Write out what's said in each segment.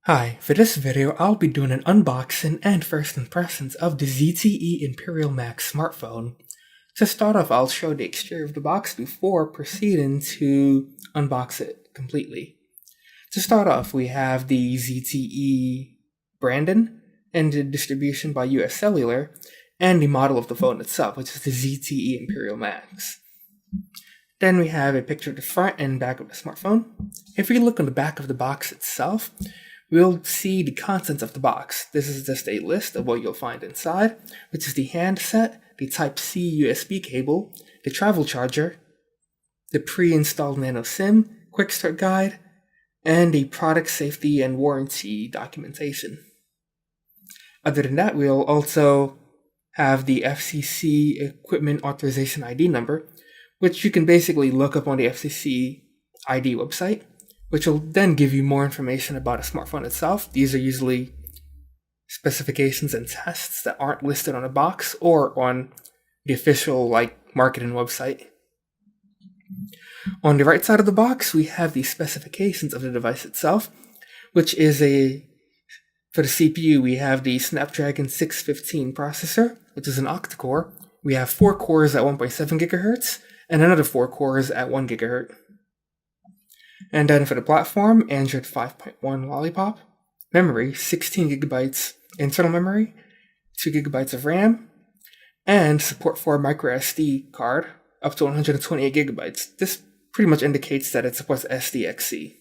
Hi, for this video I'll be doing an unboxing and first impressions of the ZTE Imperial Max smartphone. To start off, I'll show the exterior of the box before proceeding to unbox it completely. To start off, we have the ZTE branding and the distribution by US Cellular, and the model of the phone itself, which is the ZTE Imperial Max. Then we have a picture of the front and back of the smartphone. If we look on the back of the box itself, we'll see the contents of the box. This is just a list of what you'll find inside, which is the handset, the Type-C USB cable, the travel charger, the pre-installed nano SIM, quick start guide, and the product safety and warranty documentation. Other than that, we'll also have the FCC Equipment Authorization ID number, which you can basically look up on the FCC ID website, which will then give you more information about a smartphone itself. These are usually specifications and tests that aren't listed on a box or on the official marketing website. On the right side of the box, we have the specifications of the device itself, which is for the CPU, we have the Snapdragon 615 processor, which is an octa-core. We have 4 cores at 1.7 GHz and another 4 cores at 1 GHz. And then for the platform, Andriod 5.1 Lollipop, memory, 16 GB internal memory, 2 GB of RAM, and support for a micro SD card up to 128 GB. This pretty much indicates that it supports SDXC.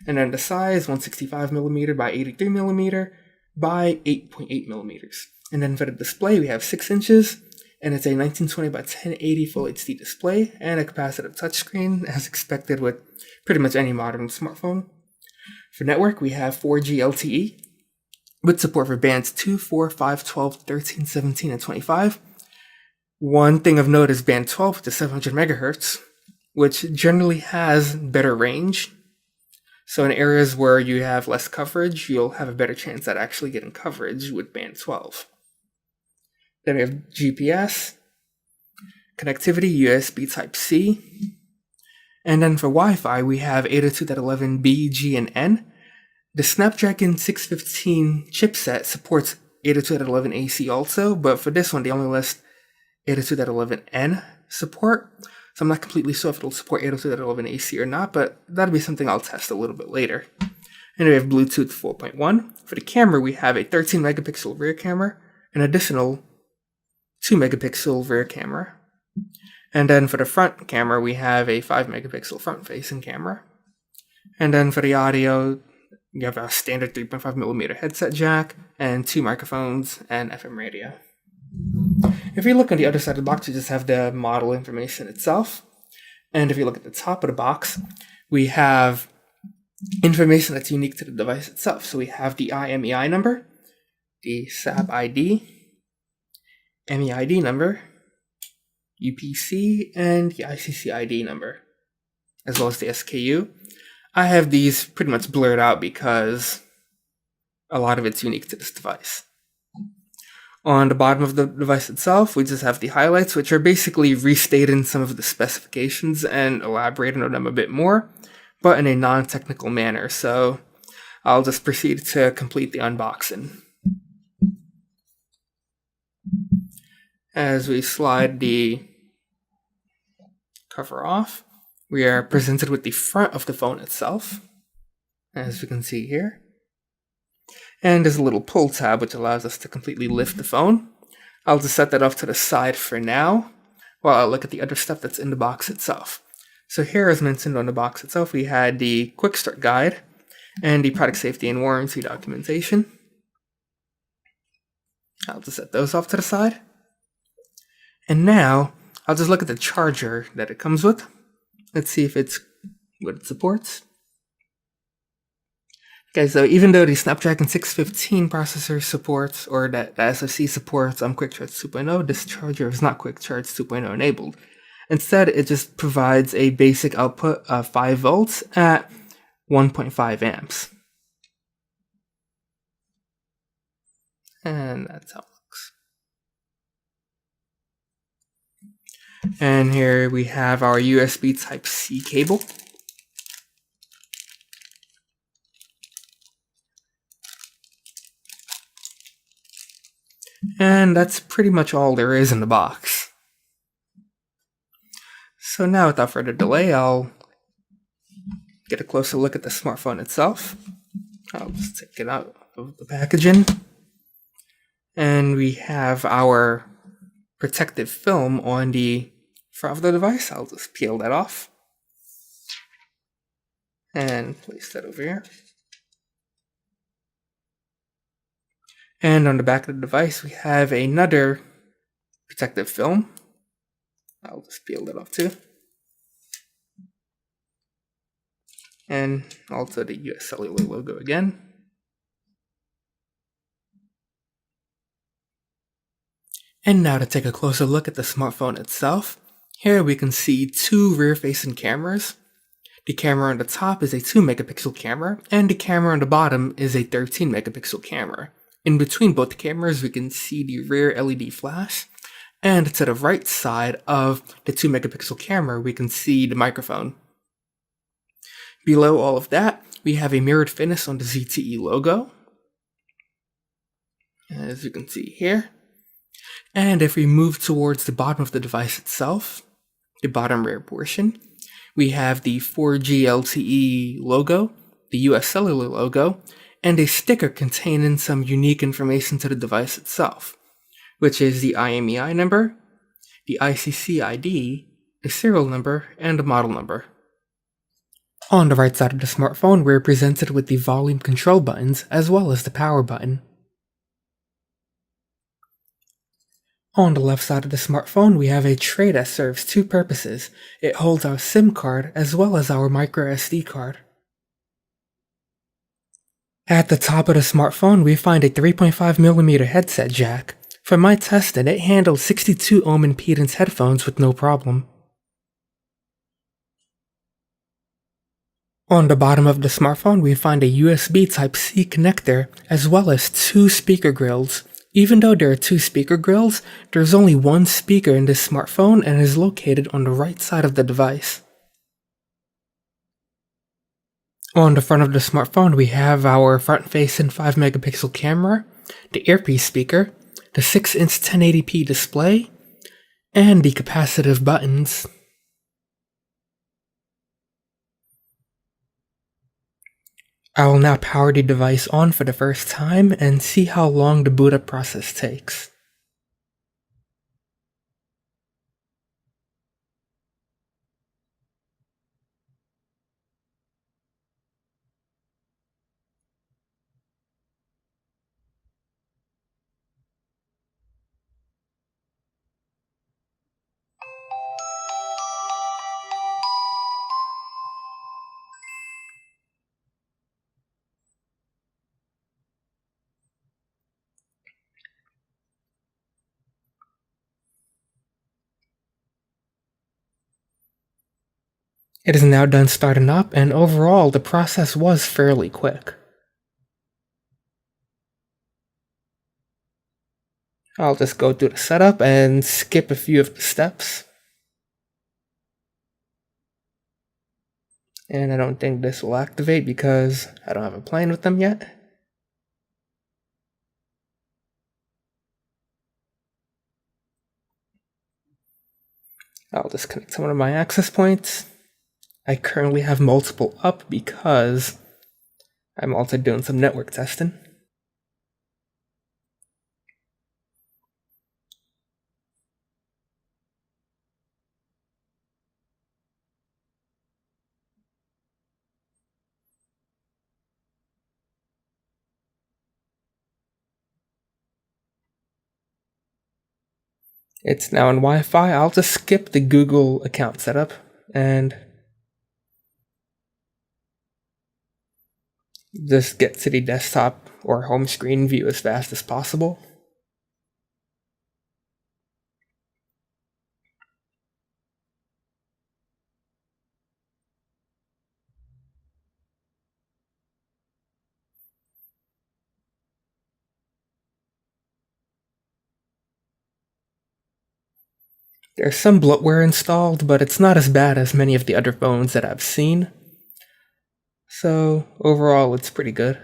And then the size, 165mm by 83mm by 8.8mm. And then for the display, we have 6 inches, and it's a 1920 by 1080 Full HD display and a capacitive touchscreen, as expected with pretty much any modern smartphone. For network, we have 4G LTE with support for bands 2, 4, 5, 12, 13, 17, and 25. One thing of note is band 12 to 700 MHz, which generally has better range. So in areas where you have less coverage, you'll have a better chance at actually getting coverage with band 12. Then we have GPS, connectivity, USB Type-C, and then for Wi-Fi, we have 802.11b, G, and N. The Snapdragon 615 chipset supports 802.11 AC also, but for this one, they only list 802.11n support. So I'm not completely sure if it'll support 802.11 AC or not, but that'll be something I'll test a little bit later. And we have Bluetooth 4.1. For the camera, we have a 13 megapixel rear camera, an additional 2 megapixel rear camera. And then for the front camera, we have a 5 megapixel front facing camera. And then for the audio, you have a standard 3.5mm headset jack and 2 microphones and FM radio. If you look on the other side of the box, you just have the model information itself. And if you look at the top of the box, we have information that's unique to the device itself. So we have the IMEI number, the SAP ID, MEID number, UPC, and the ICC ID number, as well as the SKU. I have these pretty much blurred out because a lot of it's unique to this device. On the bottom of the device itself, we just have the highlights, which are basically restating some of the specifications and elaborating on them a bit more, but in a non-technical manner. So I'll just proceed to complete the unboxing. As we slide the cover off, we are presented with the front of the phone itself, as we can see here. And there's a little pull tab which allows us to completely lift the phone. I'll just set that off to the side for now, while I look at the other stuff that's in the box itself. So here, as mentioned on the box itself, we had the quick start guide and the product safety and warranty documentation. I'll just set those off to the side. And now, I'll just look at the charger that it comes with. Let's see if it's what it supports. Okay, so even though the Snapdragon 615 processor supports, or that the SoC supports Quick Charge 2.0, this charger is not Quick Charge 2.0 enabled. Instead, it just provides a basic output of 5 volts at 1.5 amps. And that's how it looks. And here we have our USB Type-C cable. And that's pretty much all there is in the box. So now, without further delay, I'll get a closer look at the smartphone itself. I'll just take it out of the packaging. And we have our protective film on the front of the device. I'll just peel that off and place that over here. And on the back of the device, we have another protective film. I'll just peel that off too. And also the US Cellular logo again. And now to take a closer look at the smartphone itself. Here we can see two rear-facing cameras. The camera on the top is a 2 megapixel camera, and the camera on the bottom is a 13 megapixel camera. In between both cameras, we can see the rear LED flash, and to the right side of the 2 megapixel camera, we can see the microphone. Below all of that, we have a mirrored finish on the ZTE logo, as you can see here. And if we move towards the bottom of the device itself, the bottom rear portion, we have the 4G LTE logo, the US Cellular logo, and a sticker containing some unique information to the device itself, which is the IMEI number, the ICC ID, the serial number, and the model number. On the right side of the smartphone, we're presented with the volume control buttons as well as the power button. On the left side of the smartphone, we have a tray that serves two purposes. It holds our SIM card as well as our microSD card. At the top of the smartphone, we find a 3.5mm headset jack. For my testing, it handled 62 ohm impedance headphones with no problem. On the bottom of the smartphone, we find a USB Type-C connector as well as two speaker grills. Even though there are two speaker grills, there's only one speaker in this smartphone and is located on the right side of the device. On the front of the smartphone, we have our front-facing 5 megapixel camera, the earpiece speaker, the 6-inch 1080p display, and the capacitive buttons. I will now power the device on for the first time and see how long the boot up process takes. It is now done starting up, and overall the process was fairly quick. I'll just go through the setup and skip a few of the steps. And I don't think this will activate because I don't have a plane with them yet. I'll disconnect some of my access points. I currently have multiple up because I'm also doing some network testing. It's now on Wi-Fi. I'll just skip the Google account setup and just get to the desktop or home screen view as fast as possible. There's some bloatware installed, but it's not as bad as many of the other phones that I've seen. So overall, it's pretty good.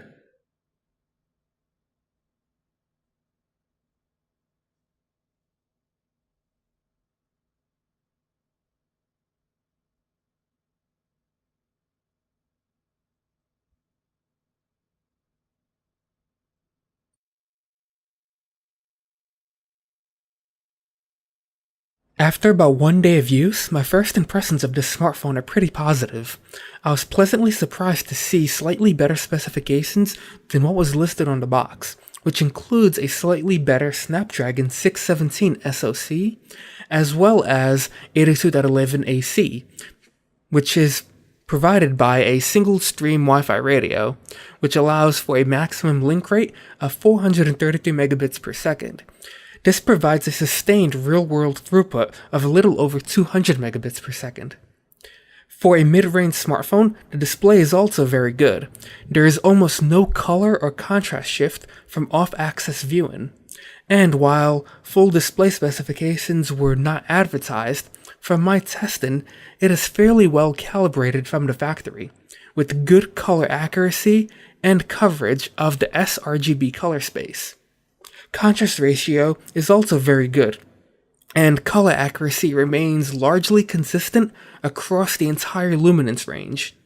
After about 1 day of use, my first impressions of this smartphone are pretty positive. I was pleasantly surprised to see slightly better specifications than what was listed on the box, which includes a slightly better Snapdragon 617 SoC, as well as 82.11ac, which is provided by a single-stream Wi-Fi radio, which allows for a maximum link rate of 433 megabits per second. This provides a sustained real-world throughput of a little over 200 megabits per second. For a mid-range smartphone, the display is also very good. There is almost no color or contrast shift from off-axis viewing. And while full display specifications were not advertised, from my testing, it is fairly well calibrated from the factory, with good color accuracy and coverage of the sRGB color space. Contrast ratio is also very good, and color accuracy remains largely consistent across the entire luminance range.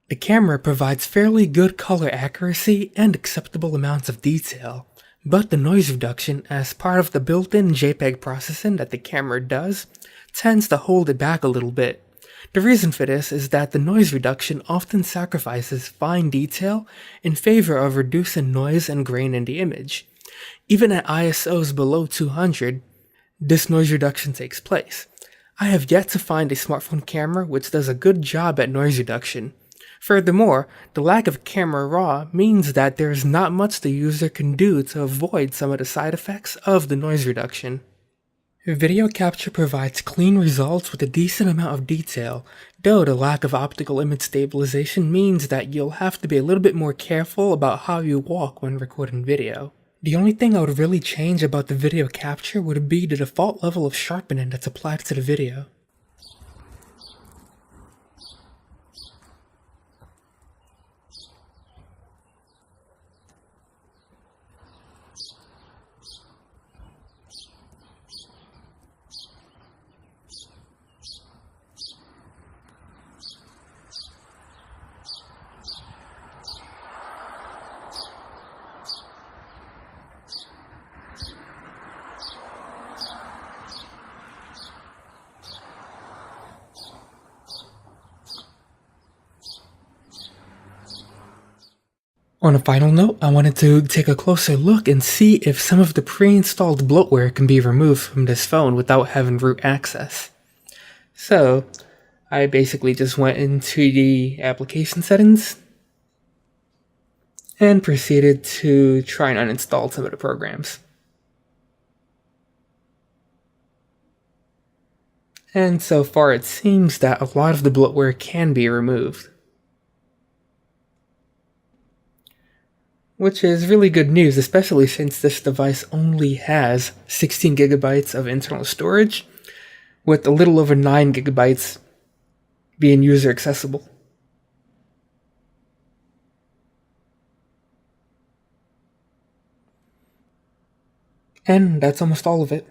The camera provides fairly good color accuracy and acceptable amounts of detail, but the noise reduction as part of the built-in JPEG processing that the camera does tends to hold it back a little bit. The reason for this is that the noise reduction often sacrifices fine detail in favor of reducing noise and grain in the image. Even at ISOs below 200, this noise reduction takes place. I have yet to find a smartphone camera which does a good job at noise reduction. Furthermore, the lack of camera raw means that there is not much the user can do to avoid some of the side effects of the noise reduction. Video capture provides clean results with a decent amount of detail, though the lack of optical image stabilization means that you'll have to be a little bit more careful about how you walk when recording video. The only thing I would really change about the video capture would be the default level of sharpening that's applied to the video. On a final note, I wanted to take a closer look and see if some of the pre-installed bloatware can be removed from this phone without having root access. So, I basically just went into the application settings and proceeded to try and uninstall some of the programs. And so far it seems that a lot of the bloatware can be removed, which is really good news, especially since this device only has 16 gigabytes of internal storage, with a little over 9 gigabytes being user accessible. And that's almost all of it.